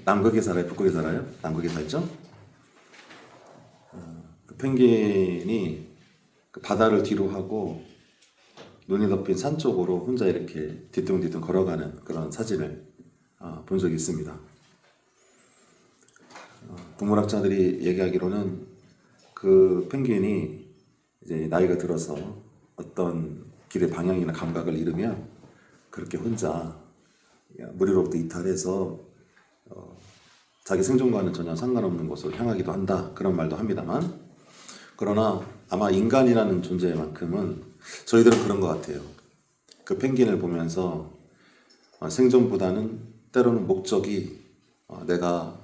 남극에 살아요? 북극에 살아요? 남극에 살죠? 그 펭귄이 그 바다를 뒤로 하고 눈이 덮인 산 쪽으로 혼자 이렇게 뒤뚱뒤뚱 걸어가는 그런 사진을 본 적이 있습니다. 동물학자들이 얘기하기로는 그 펭귄이 이제 나이가 들어서 어떤 길의 방향이나 감각을 잃으면 그렇게 혼자 무리로부터 이탈해서 자기 생존과는 전혀 상관없는 곳으로 향하기도 한다, 그런 말도 합니다만, 그러나 아마 인간이라는 존재만큼은 저희들은 그런 것 같아요. 그 펭귄을 보면서 생존보다는 때로는 목적이 내가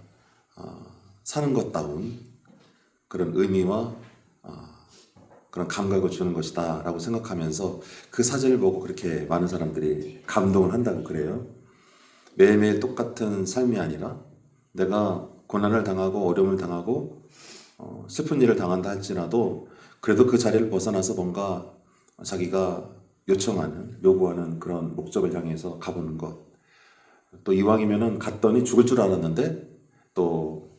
사는 것다운 그런 의미와 그런 감각을 주는 것이다 라고 생각하면서 그 사진을 보고 그렇게 많은 사람들이 감동을 한다고 그래요. 매일매일 똑같은 삶이 아니라 내가 고난을 당하고 어려움을 당하고 슬픈 일을 당한다 할지라도 그래도 그 자리를 벗어나서 뭔가 자기가 요청하는, 요구하는 그런 목적을 향해서 가보는 것. 또 이왕이면은 갔더니 죽을 줄 알았는데 또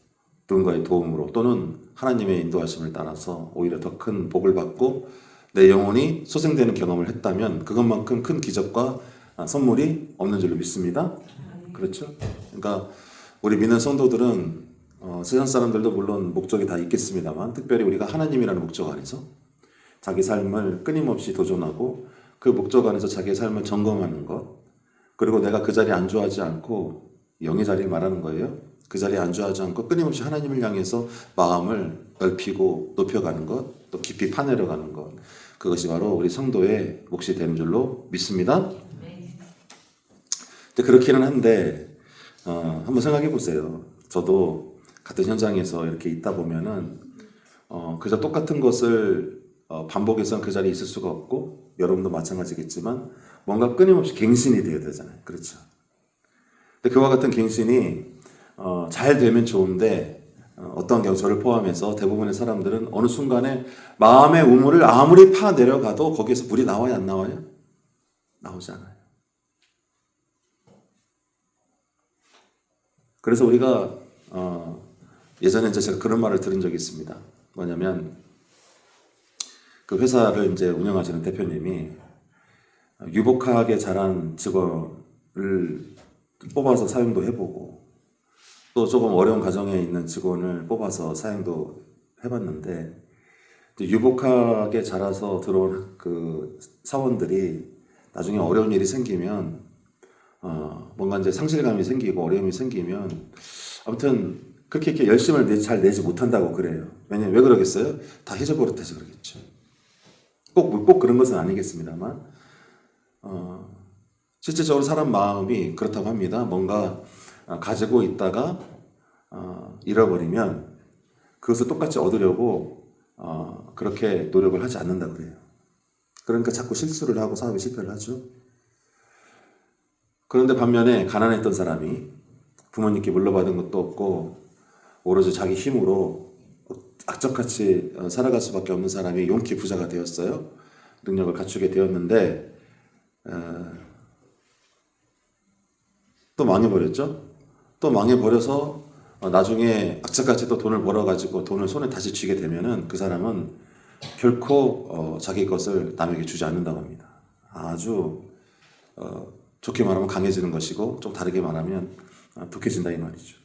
누군가의 도움으로 또는 하나님의 인도하심을 따라서 오히려 더 큰 복을 받고 내 영혼이 소생되는 경험을 했다면 그것만큼 큰 기적과 선물이 없는 줄로 믿습니다. 그렇죠? 그러니까 우리 믿는 성도들은 세상 사람들도 물론 목적이 다 있겠습니다만 특별히 우리가 하나님이라는 목적 안에서 자기 삶을 끊임없이 도전하고 그 목적 안에서 자기의 삶을 점검하는 것, 그리고 내가 그 자리에 안주하지 않고 영의 자리를 말하는 거예요. 그 자리에 안주하지 않고 끊임없이 하나님을 향해서 마음을 넓히고 높여가는 것, 또 깊이 파내려가는 것, 그것이 바로 우리 성도의 몫이 되는 줄로 믿습니다. 그렇기는 한데 한번 생각해 보세요. 저도 같은 현장에서 이렇게 있다 보면은 그저 똑같은 것을 반복해서는 그 자리에 있을 수가 없고, 여러분도 마찬가지겠지만 뭔가 끊임없이 갱신이 되어야 되잖아요. 그렇죠? 근데 그와 같은 갱신이 잘 되면 좋은데 어떤 경우 저를 포함해서 대부분의 사람들은 어느 순간에 마음의 우물을 아무리 파 내려가도 거기에서 물이 나와요, 안 나와요? 나오지 않아요. 그래서 우리가 예전에 이제 제가 그런 말을 들은 적이 있습니다. 뭐냐면 그 회사를 이제 운영하시는 대표님이 유복하게 자란 직원을 뽑아서 사용도 해보고 또 조금 어려운 가정에 있는 직원을 뽑아서 사용도 해봤는데 유복하게 자라서 들어온 그 사원들이 나중에 어려운 일이 생기면 뭔가 이제 상실감이 생기고 어려움이 생기면 아무튼 그렇게 이렇게 열심을 잘 내지 못한다고 그래요. 왜냐면 왜 그러겠어요? 다 해줘버릇해서 그러겠죠. 꼭 그런 것은 아니겠습니다만 실제적으로 사람 마음이 그렇다고 합니다. 뭔가 가지고 있다가 잃어버리면 그것을 똑같이 얻으려고 그렇게 노력을 하지 않는다 그래요. 그러니까 자꾸 실수를 하고 사업에 실패를 하죠. 그런데 반면에 가난했던 사람이 부모님께 물려받은 것도 없고 오로지 자기 힘으로 악착같이 살아갈 수밖에 없는 사람이 용기 부자가 되었어요. 능력을 갖추게 되었는데 또 망해버렸죠. 또 망해버려서 나중에 악착같이 또 돈을 벌어가지고 돈을 손에 다시 쥐게 되면은 그 사람은 결코 자기 것을 남에게 주지 않는다고 합니다. 아주 좋게 말하면 강해지는 것이고 좀 다르게 말하면 독해진다 이 말이죠.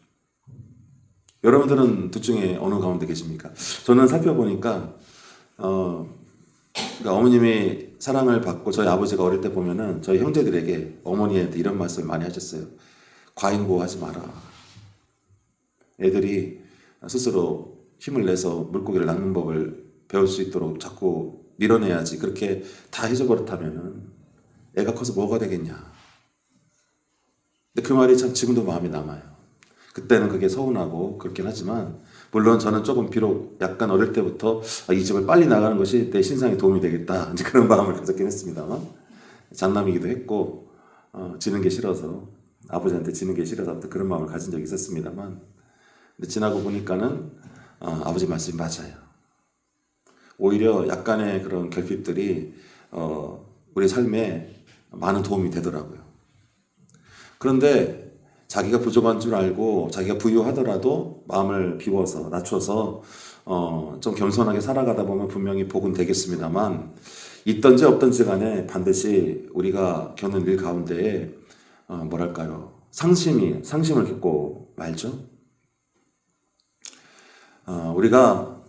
여러분들은 둘 중에 어느 가운데 계십니까? 저는 살펴보니까 그러니까 어머님이 사랑을 받고 저희 아버지가 어릴 때 보면은 저희 형제들에게 어머니한테 이런 말씀을 많이 하셨어요. 과잉보호하지 마라. 애들이 스스로 힘을 내서 물고기를 낚는 법을 배울 수 있도록 자꾸 밀어내야지. 그렇게 다 해줘버릇하면은 애가 커서 뭐가 되겠냐. 근데 그 말이 참 지금도 마음에 남아요. 그때는 그게 서운하고 그렇긴 하지만 물론 저는 조금 비록 약간 어릴 때부터 이 집을 빨리 나가는 것이 내 신상에 도움이 되겠다 이제 그런 마음을 가졌긴 했습니다만 장남이기도 했고 지는 게 싫어서 아버지한테 지는 게 싫어서 그런 마음을 가진 적이 있었습니다만 근데 지나고 보니까는 아버지 말씀이 맞아요. 오히려 약간의 그런 결핍들이 우리 삶에 많은 도움이 되더라고요. 그런데 자기가 부족한 줄 알고 자기가 부유하더라도 마음을 비워서 낮춰서 좀 겸손하게 살아가다 보면 분명히 복은 되겠습니다만, 있든지 없든지 간에 반드시 우리가 겪는 일 가운데에 뭐랄까요, 상심을 겪고 말죠. 우리가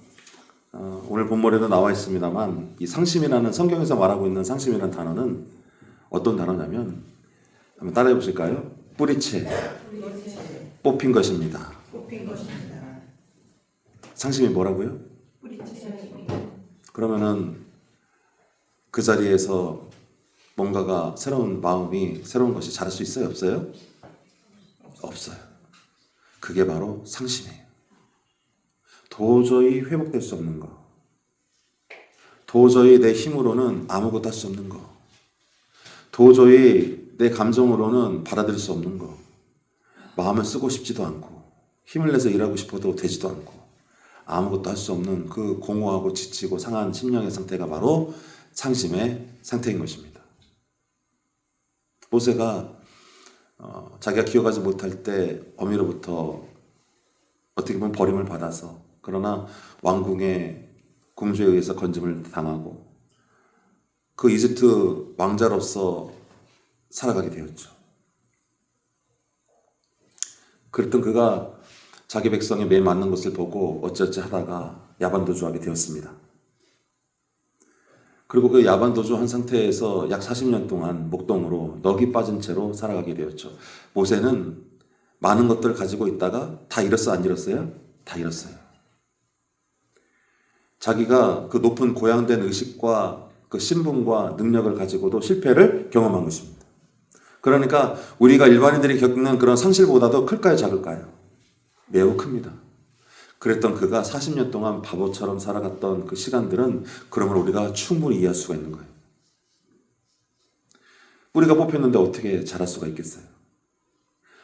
오늘 본문에도 나와 있습니다만, 이 상심이라는, 성경에서 말하고 있는 상심이라는 단어는 어떤 단어냐면, 한번 따라해 보실까요? 뿌리채, 뽑힌 것입니다. 상심이 뭐라고요? 그러면은 그 자리에서 뭔가가 새로운 마음이, 새로운 것이 자랄 수 있어요? 없어요? 없어요. 그게 바로 상심이에요. 도저히 회복될 수 없는 거. 도저히 내 힘으로는 아무것도 할 수 없는 거. 도저히 내 감정으로는 받아들일 수 없는 거. 마음을 쓰고 싶지도 않고 힘을 내서 일하고 싶어도 되지도 않고 아무것도 할 수 없는 그 공허하고 지치고 상한 심령의 상태가 바로 상심의 상태인 것입니다. 모세가 자기가 기억하지 못할 때 어미로부터 어떻게 보면 버림을 받아서, 그러나 왕궁의 공주에 의해서 건짐을 당하고 그 이집트 왕자로서 살아가게 되었죠. 그랬던 그가 자기 백성에 매일 맞는 것을 보고 어찌어찌 하다가 야반도주하게 되었습니다. 그리고 그 야반도주한 상태에서 약 40년 동안 목동으로 넋이 빠진 채로 살아가게 되었죠. 모세는 많은 것들을 가지고 있다가 다 잃었어, 안 잃었어요? 다 잃었어요. 자기가 그 높은 고양된 의식과 그 신분과 능력을 가지고도 실패를 경험한 것입니다. 그러니까 우리가 일반인들이 겪는 그런 상실보다도 클까요, 작을까요? 매우 큽니다. 그랬던 그가 40년 동안 바보처럼 살아갔던 그 시간들은 그러므로 우리가 충분히 이해할 수가 있는 거예요. 뿌리가 뽑혔는데 어떻게 자랄 수가 있겠어요?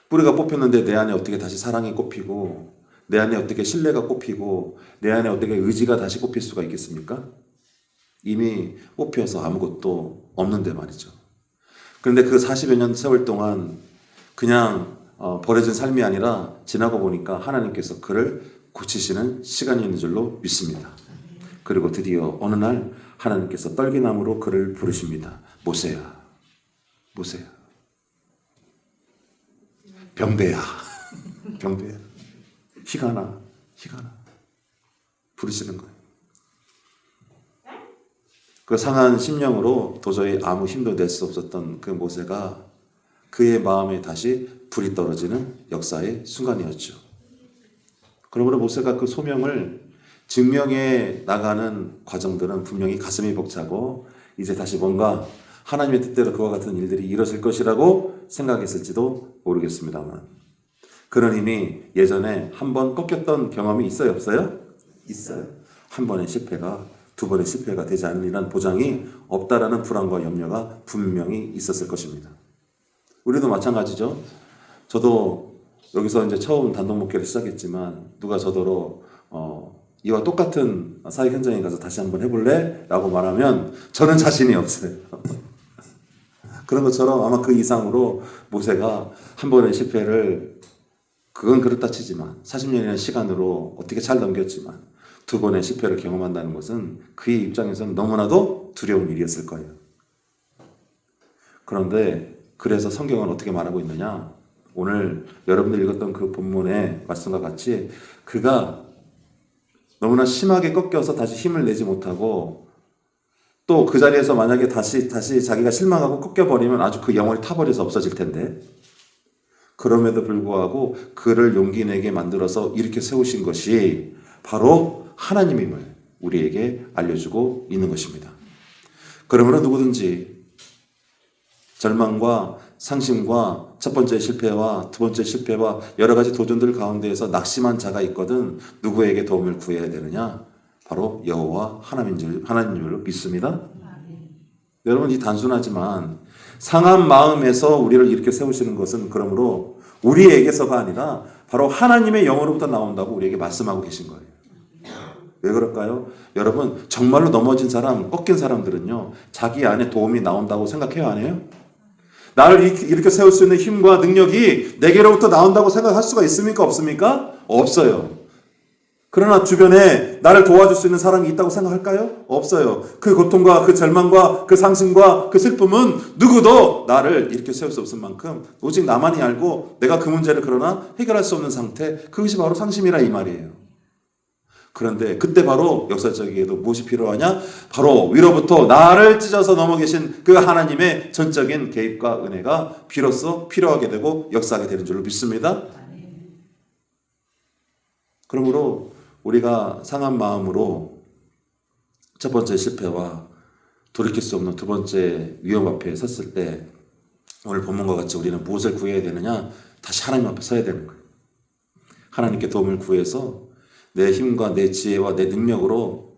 뿌리가 뽑혔는데 내 안에 어떻게 다시 사랑이 꼽히고, 내 안에 어떻게 신뢰가 꼽히고, 내 안에 어떻게 의지가 다시 꼽힐 수가 있겠습니까? 이미 뽑혀서 아무것도 없는데 말이죠. 그런데 그 40여 년 세월 동안 그냥 버려진 삶이 아니라 지나고 보니까 하나님께서 그를 고치시는 시간이 있는 줄로 믿습니다. 그리고 드디어 어느 날 하나님께서 떨기나무로 그를 부르십니다. 모세야, 모세야, 병배야, 병배야, 희가나, 희가나 부르시는 거예요. 그 상한 심령으로 도저히 아무 힘도 낼 수 없었던 그 모세가 그의 마음에 다시 불이 떨어지는 역사의 순간이었죠. 그러므로 모세가 그 소명을 증명해 나가는 과정들은 분명히 가슴이 벅차고 이제 다시 뭔가 하나님의 뜻대로 그와 같은 일들이 이루어질 것이라고 생각했을지도 모르겠습니다만, 그는 이미 예전에 한 번 꺾였던 경험이 있어요, 없어요? 있어요. 한 번의 실패가 두 번의 실패가 되지 않으리란 보장이 없다라는 불안과 염려가 분명히 있었을 것입니다. 우리도 마찬가지죠. 저도 여기서 이제 처음 단독 목회를 시작했지만 누가 저더러 이와 똑같은 사역 현장에 가서 다시 한번 해볼래? 라고 말하면 저는 자신이 없어요. 그런 것처럼 아마 그 이상으로 모세가 한 번의 실패를, 그건 그렇다 치지만 40년이라는 시간으로 어떻게 잘 넘겼지만 두 번의 실패를 경험한다는 것은 그의 입장에서는 너무나도 두려운 일이었을 거예요. 그런데 그래서 성경은 어떻게 말하고 있느냐? 오늘 여러분들 읽었던 그 본문의 말씀과 같이 그가 너무나 심하게 꺾여서 다시 힘을 내지 못하고 또 그 자리에서 만약에 다시 자기가 실망하고 꺾여버리면 아주 그 영혼이 타버려서 없어질 텐데, 그럼에도 불구하고 그를 용기 내게 만들어서 이렇게 세우신 것이 바로 하나님임을 우리에게 알려주고 있는 것입니다. 그러므로 누구든지 절망과 상심과 첫 번째 실패와 두 번째 실패와 여러 가지 도전들 가운데에서 낙심한 자가 있거든 누구에게 도움을 구해야 되느냐? 바로 여호와 하나님인 줄 믿습니다. 여러분, 이 단순하지만 상한 마음에서 우리를 이렇게 세우시는 것은 그러므로 우리에게서가 아니라 바로 하나님의 영으로부터 나온다고 우리에게 말씀하고 계신 거예요. 왜 그럴까요? 여러분, 정말로 넘어진 사람, 꺾인 사람들은요, 자기 안에 도움이 나온다고 생각해요, 안 해요? 나를 이렇게 세울 수 있는 힘과 능력이 내게로부터 나온다고 생각할 수가 있습니까? 없습니까? 없어요. 그러나 주변에 나를 도와줄 수 있는 사람이 있다고 생각할까요? 없어요. 그 고통과 그 절망과 그 상심과 그 슬픔은 누구도 나를 이렇게 세울 수 없을 만큼 오직 나만이 알고 내가 그 문제를 그러나 해결할 수 없는 상태, 그것이 바로 상심이라 이 말이에요. 그런데 그때 바로 역사적이게도 무엇이 필요하냐? 바로 위로부터 나를 찢어서 넘어 계신 그 하나님의 전적인 개입과 은혜가 비로소 필요하게 되고 역사하게 되는 줄로 믿습니다. 그러므로 우리가 상한 마음으로 첫 번째 실패와 돌이킬 수 없는 두 번째 위험 앞에 섰을 때 오늘 본문과 같이 우리는 무엇을 구해야 되느냐? 다시 하나님 앞에 서야 되는 거예요. 하나님께 도움을 구해서 내 힘과 내 지혜와 내 능력으로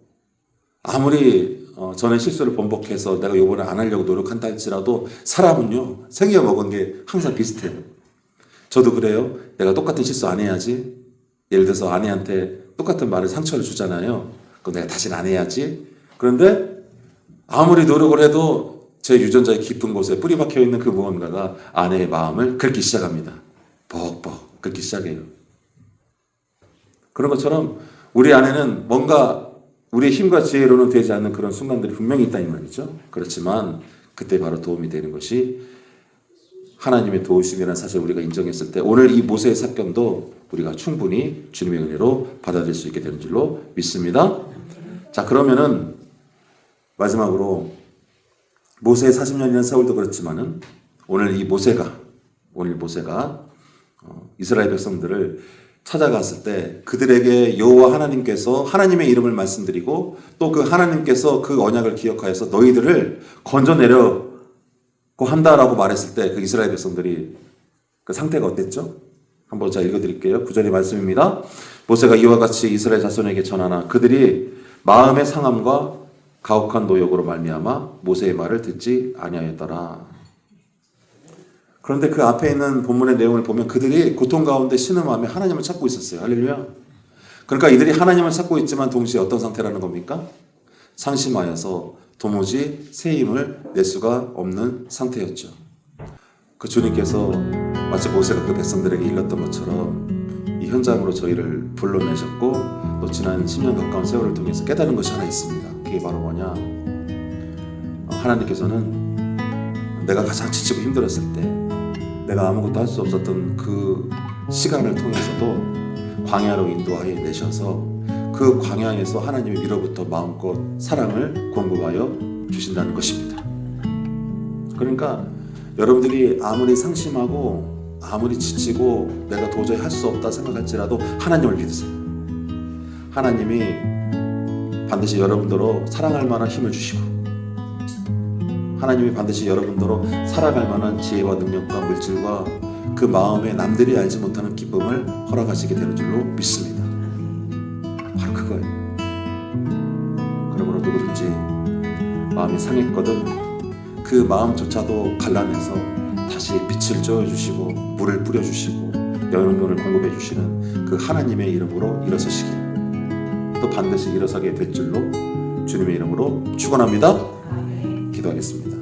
아무리 전에 실수를 번복해서 내가 이번에 안 하려고 노력한다 할지라도 사람은요 생겨 먹은 게 항상 비슷해요. 저도 그래요. 내가 똑같은 실수 안 해야지. 예를 들어서 아내한테 똑같은 말을 상처를 주잖아요. 그럼 내가 다시는 안 해야지. 그런데 아무리 노력을 해도 제 유전자의 깊은 곳에 뿌리 박혀 있는 그 무언가가 아내의 마음을 긁기 시작합니다. 벅벅 긁기 시작해요. 그런 것처럼 우리 안에는 뭔가 우리의 힘과 지혜로는 되지 않는 그런 순간들이 분명히 있다 이 말이죠. 그렇지만 그때 바로 도움이 되는 것이 하나님의 도우심이라는 사실을 우리가 인정했을 때 오늘 이 모세의 사건도 우리가 충분히 주님의 은혜로 받아들일 수 있게 되는 줄로 믿습니다. 자, 그러면은 마지막으로 모세의 40년이라는 세월도 그렇지만은 오늘 모세가 이스라엘 백성들을 찾아갔을 때 그들에게 여호와 하나님께서 하나님의 이름을 말씀드리고 또 그 하나님께서 그 언약을 기억하여서 너희들을 건져내려고 한다라고 말했을 때 그 이스라엘 백성들이 그 상태가 어땠죠? 한번 제가 읽어드릴게요. 9절의 말씀입니다. 모세가 이와 같이 이스라엘 자손에게 전하나 그들이 마음의 상함과 가혹한 노역으로 말미암아 모세의 말을 듣지 아니하였더라. 그런데 그 앞에 있는 본문의 내용을 보면 그들이 고통 가운데 신음하며 하나님을 찾고 있었어요. 할렐루야. 그러니까 이들이 하나님을 찾고 있지만 동시에 어떤 상태라는 겁니까? 상심하여서 도무지 새 힘을 낼 수가 없는 상태였죠. 그 주님께서 마치 모세가 그 백성들에게 일렀던 것처럼 이 현장으로 저희를 불러내셨고 또 지난 10년 가까운 세월을 통해서 깨달은 것이 하나 있습니다. 그게 바로 뭐냐? 하나님께서는 내가 가장 지치고 힘들었을 때 내가 아무것도 할 수 없었던 그 시간을 통해서도 광야로 인도하여 내셔서 그 광야에서 하나님의 위로부터 마음껏 사랑을 공급하여 주신다는 것입니다. 그러니까 여러분들이 아무리 상심하고 아무리 지치고 내가 도저히 할 수 없다 생각할지라도 하나님을 믿으세요. 하나님이 반드시 여러분들로 사랑할 만한 힘을 주시고 하나님이 반드시 여러분들로 살아갈 만한 지혜와 능력과 물질과 그 마음에 남들이 알지 못하는 기쁨을 허락하시게 되는 줄로 믿습니다. 바로 그거예요. 그러므로 누구든지 마음이 상했거든 그 마음조차도 갈라내서 다시 빛을 쬐어주시고 물을 뿌려주시고 영양분을 공급해주시는 그 하나님의 이름으로 일어서시길 또 반드시 일어서게 될 줄로 주님의 이름으로 축원합니다. 기도하겠습니다.